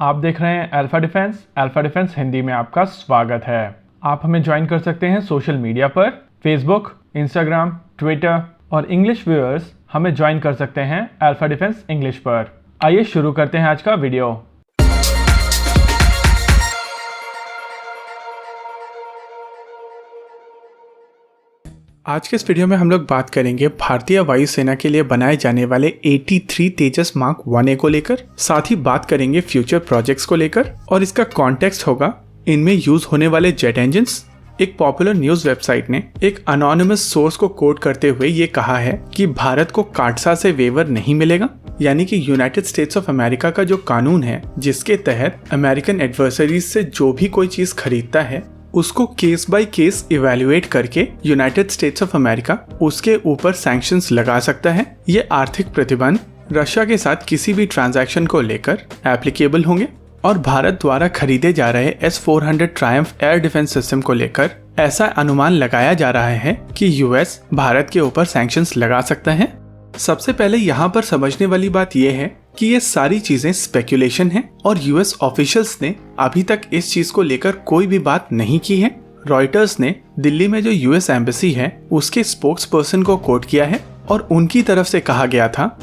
आप देख रहे हैं अल्फा डिफेंस हिंदी में आपका स्वागत है। आप हमें ज्वाइन कर सकते हैं सोशल मीडिया पर, फेसबुक, इंस्टाग्राम, ट्विटर और इंग्लिश व्यूअर्स हमें ज्वाइन कर सकते हैं अल्फा डिफेंस इंग्लिश पर। आइए शुरू करते हैं आज का वीडियो। आज के इस वीडियो में हम लोग बात करेंगे भारतीय वायुसेना के लिए बनाए जाने वाले 83 तेजस मार्क 1A को लेकर, साथ ही बात करेंगे फ्यूचर प्रोजेक्ट्स को लेकर और इसका कॉन्टेक्स्ट होगा इनमें यूज होने वाले जेट इंजन्स। एक पॉपुलर न्यूज वेबसाइट ने एक अनोनिमस सोर्स को कोट करते हुए ये कहा है कि भारत को काटसा से वेवर नहीं मिलेगा, यानी कि यूनाइटेड स्टेट्स ऑफ अमेरिका का जो कानून है जिसके तहत अमेरिकन एडवर्सरीज से जो भी कोई चीज खरीदता है उसको केस बाय केस इवैल्यूएट करके यूनाइटेड स्टेट्स ऑफ अमेरिका उसके ऊपर सैंक्शंस लगा सकता है। ये आर्थिक प्रतिबंध रशिया के साथ किसी भी ट्रांजैक्शन को लेकर एप्लीकेबल होंगे और भारत द्वारा खरीदे जा रहे S-400 Triumph air defence system को लेकर ऐसा अनुमान लगाया जा रहा है कि यूएस भारत के ऊपर सैंक्शंस लगा सकता है। सबसे पहले यहाँ पर समझने वाली बात यह है कि ये सारी चीजें स्पेकुलेशन है और यूएस ऑफिशियल्स ने अभी तक इस चीज को लेकर कोई भी बात नहीं की है। रॉयटर्स ने दिल्ली में जो यूएस एम्बेसी है उसके स्पोक्स पर्सन को कोट किया है और उनकी तरफ से कहा गया था,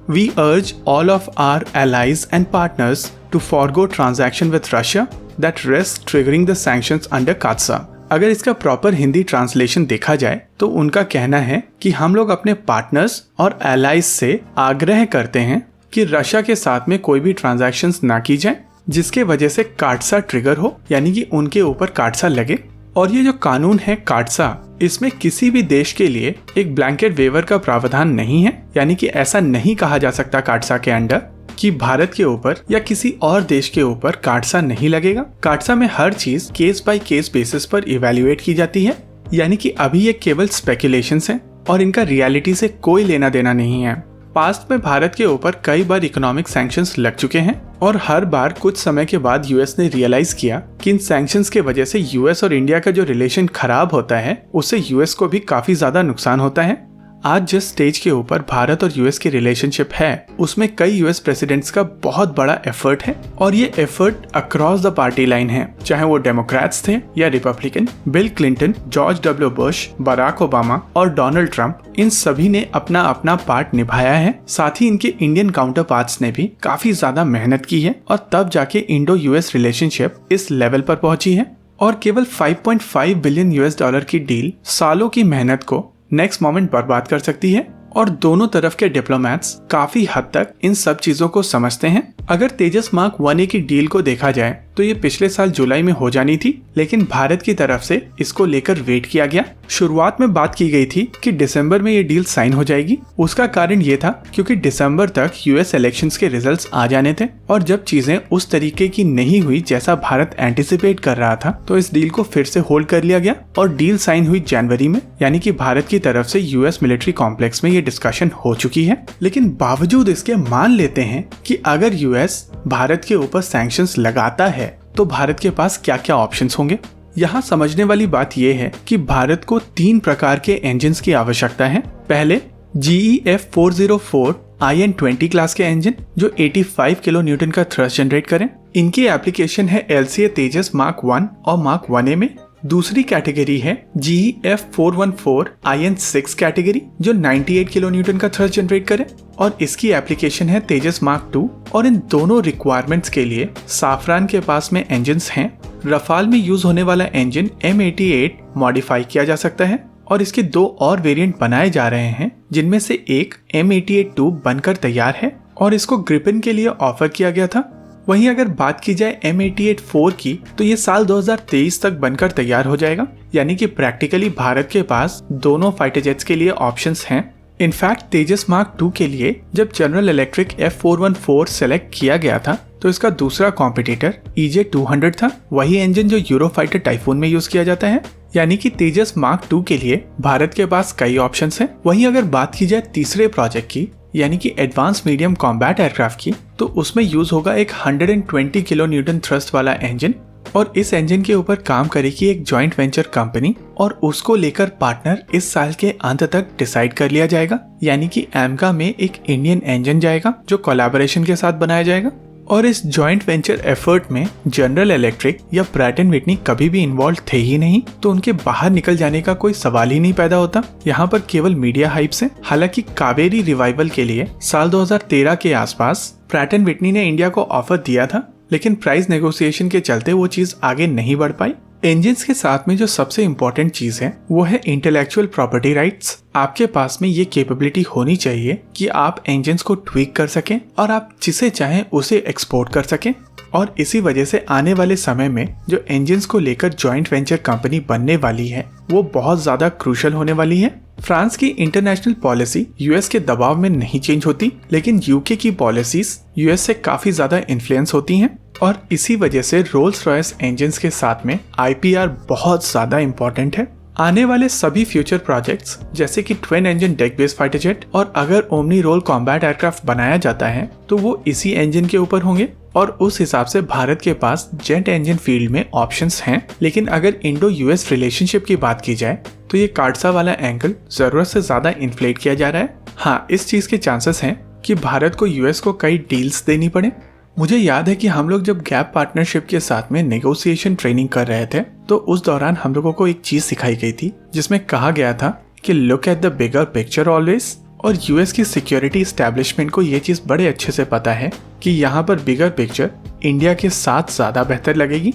we urge all of our allies and partners to forgo transaction with Russia that risk triggering the sanctions under CAATSA. अगर इसका प्रॉपर हिंदी ट्रांसलेशन देखा जाए तो उनका कहना है कि हम लोग अपने पार्टनर्स और एलाइज से आग्रह करते हैं कि रशिया के साथ में कोई भी ट्रांजैक्शंस ना की जाए जिसके वजह से काटसा ट्रिगर हो, यानी कि उनके ऊपर काटसा लगे। और ये जो कानून है काटसा, इसमें किसी भी देश के लिए एक ब्लैंकेट वेवर का प्रावधान नहीं है, यानी कि ऐसा नहीं कहा जा सकता काटसा के अंडर कि भारत के ऊपर या किसी और देश के ऊपर काटसा नहीं लगेगा। काटसा में हर चीज केस बाय केस बेसिस पर इवैल्यूएट की जाती है, यानी कि अभी ये केवल स्पेकुलेशंस हैं और इनका रियलिटी से कोई लेना देना नहीं है। पास्ट में भारत के ऊपर कई बार इकोनॉमिक सैंक्शंस लग चुके हैं और हर बार कुछ समय के बाद यूएस ने रियलाइज किया कि इन सैंक्शंस के वजह से यूएस और इंडिया का जो रिलेशन खराब होता है उससे यूएस को भी काफी ज्यादा नुकसान होता है। आज जिस स्टेज के ऊपर भारत और यूएस की रिलेशनशिप है उसमें कई यूएस प्रेसिडेंट्स का बहुत बड़ा एफर्ट है और ये effort across the party line है, चाहे वो डेमोक्रेट्स थे या Republican. Bill Clinton, George W Bush, Barack Obama और डोनाल्ड ट्रंप, इन सभी ने अपना अपना पार्ट निभाया है। साथ ही इनके इंडियन काउंटर पार्ट्स ने भी काफी ज्यादा मेहनत की है और तब जाके इंडो यूएस रिलेशनशिप इस लेवल पर पहुंची है। और केवल 5.5 बिलियन US डॉलर की डील सालों की मेहनत को नेक्स्ट मोमेंट बर्बाद कर सकती है और दोनों तरफ के डिप्लोमेट्स काफी हद तक इन सब चीजों को समझते हैं। अगर तेजस मार्क 1A की डील को देखा जाए तो ये पिछले साल जुलाई में हो जानी थी, लेकिन भारत की तरफ से इसको लेकर वेट किया गया। शुरुआत में बात की गई थी कि दिसंबर में ये डील साइन हो जाएगी। उसका कारण ये था क्योंकि दिसंबर तक यूएस इलेक्शंस के रिजल्ट्स आ जाने थे और जब चीजें उस तरीके की नहीं हुई जैसा भारत एंटिसिपेट कर रहा था तो इस डील को फिर से होल्ड कर लिया गया और डील साइन हुई जनवरी में, यानी कि भारत की तरफ से यूएस मिलिट्री कॉम्प्लेक्स में ये डिस्कशन हो चुकी है। लेकिन बावजूद इसके मान लेते हैं कि अगर यूएस भारत के ऊपर सैंक्शंस लगाता है तो भारत के पास क्या क्या ऑप्शंस होंगे। यहाँ समझने वाली बात यह है कि भारत को 3 प्रकार के इंजन्स की आवश्यकता है। पहले GEF-404 IN-20 क्लास के इंजन जो 85 किलो न्यूटन का थ्रस्ट जनरेट करें। इनकी एप्लीकेशन है LCA तेजस मार्क 1 और मार्क 1A में। दूसरी कैटेगरी है GEF-414 IN-6 कैटेगरी जो 98 किलो न्यूटन का थ्रस्ट जनरेट करे और इसकी एप्लीकेशन है तेजस मार्क 2। और इन दोनों रिक्वायरमेंट्स के लिए साफरान के पास में इंजन्स हैं। रफाल में यूज होने वाला इंजन M88 मॉडिफाई किया जा सकता है और इसके 2 और वेरिएंट बनाए जा रहे हैं, जिनमें से एक M88-2 बनकर तैयार है और इसको ग्रिपेन के लिए ऑफर किया गया था। वहीं अगर बात की जाए M88-4 की तो ये साल 2023 तक बनकर तैयार हो जाएगा, यानी कि प्रैक्टिकली भारत के पास दोनों फाइटर जेट्स के लिए ऑप्शंस हैं। इनफैक्ट तेजस मार्क 2 के लिए जब जनरल इलेक्ट्रिक F414 सेलेक्ट किया गया था तो इसका दूसरा कॉम्पिटिटर EJ-200 था, वही इंजन जो यूरोफाइटर टाइफून में यूज किया जाता है। यानी कि तेजस मार्क 2 के लिए भारत के पास कई ऑप्शंस हैं। वहीं अगर बात की जाए तीसरे प्रोजेक्ट की, यानी कि एडवांस मीडियम कॉम्बैट एयरक्राफ्ट की, तो उसमें यूज होगा एक 120 किलो न्यूटन थ्रस्ट वाला इंजन और इस इंजन के ऊपर काम करेगी एक जॉइंट वेंचर कंपनी और उसको लेकर पार्टनर इस साल के अंत तक डिसाइड कर लिया जाएगा। यानी कि एमका में एक इंडियन इंजन जाएगा जो कोलैबोरेशन के साथ बनाया जाएगा और इस जॉइंट वेंचर एफर्ट में जनरल इलेक्ट्रिक या प्रैट एंड व्हिटनी कभी भी इन्वॉल्व थे ही नहीं, तो उनके बाहर निकल जाने का कोई सवाल ही नहीं पैदा होता। यहाँ पर केवल मीडिया हाइप्स हैं। हालांकि कावेरी रिवाइवल के लिए साल 2013 के आसपास प्रैट एंड व्हिटनी ने इंडिया को ऑफर दिया था, लेकिन प्राइस नेगोशिएशन के चलते वो चीज आगे नहीं बढ़ पाई। इंजन्स के साथ में जो सबसे इम्पोर्टेंट चीज है वो है इंटेलेक्चुअल प्रॉपर्टी राइट्स। आपके पास में ये कैपेबिलिटी होनी चाहिए कि आप इंजन्स को ट्वीक कर सकें और आप जिसे चाहें उसे एक्सपोर्ट कर सकें। और इसी वजह से आने वाले समय में जो इंजन्स को लेकर जॉइंट वेंचर कंपनी बनने वाली है वो बहुत ज्यादा क्रूशल होने वाली है। फ्रांस की इंटरनेशनल पॉलिसी यूएस के दबाव में नहीं चेंज होती, लेकिन यूके की पॉलिसीज यूएस से काफी ज्यादा इन्फ्लुएंस होती हैं और इसी वजह से रोल्स रॉयस इंजन्स के साथ में आईपीआर बहुत ज्यादा इम्पोर्टेंट है। आने वाले सभी फ्यूचर प्रोजेक्ट्स जैसे कि twin engine deck based fighter jet और अगर ओमनी रोल कॉम्बैट एयरक्राफ्ट बनाया जाता है तो वो इसी इंजन के ऊपर होंगे और उस हिसाब से भारत के पास जेट इंजन फील्ड में ऑप्शंस हैं। लेकिन अगर इंडो यूएस रिलेशनशिप की बात की जाए तो ये काटसा वाला एंगल जरूरत से ज्यादा इन्फ्लेट किया जा रहा है। हाँ, इस चीज के चांसेस हैं कि भारत को यूएस को कई डील्स देनी पड़े। मुझे याद है कि हम लोग जब गैप पार्टनरशिप के साथ में नेगोशिएशन ट्रेनिंग कर रहे थे तो उस दौरान हम लोगों को एक चीज सिखाई गई थी जिसमें कहा गया था कि look at the bigger picture always. और यूएस की सिक्योरिटी एस्टेब्लिशमेंट को ये चीज बड़े अच्छे से पता है कि यहाँ पर बिगर पिक्चर इंडिया के साथ ज्यादा बेहतर लगेगी।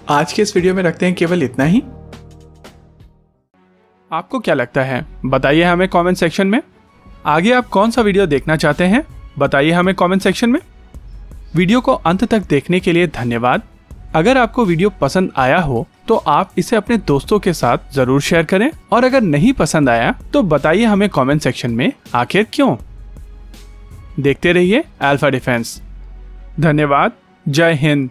आज के इस वीडियो में रखते हैं केवल इतना ही। आपको क्या लगता है बताइए हमें कमेंट सेक्शन में। आगे आप कौन सा वीडियो देखना चाहते हैं बताइए हमें कमेंट सेक्शन में। वीडियो को अंत तक देखने के लिए धन्यवाद। अगर आपको वीडियो पसंद आया हो तो आप इसे अपने दोस्तों के साथ जरूर शेयर करें और अगर नहीं पसंद आया तो बताइए हमें कमेंट सेक्शन में आखिर क्यों। देखते रहिए अल्फा डिफेंस। धन्यवाद। जय हिंद।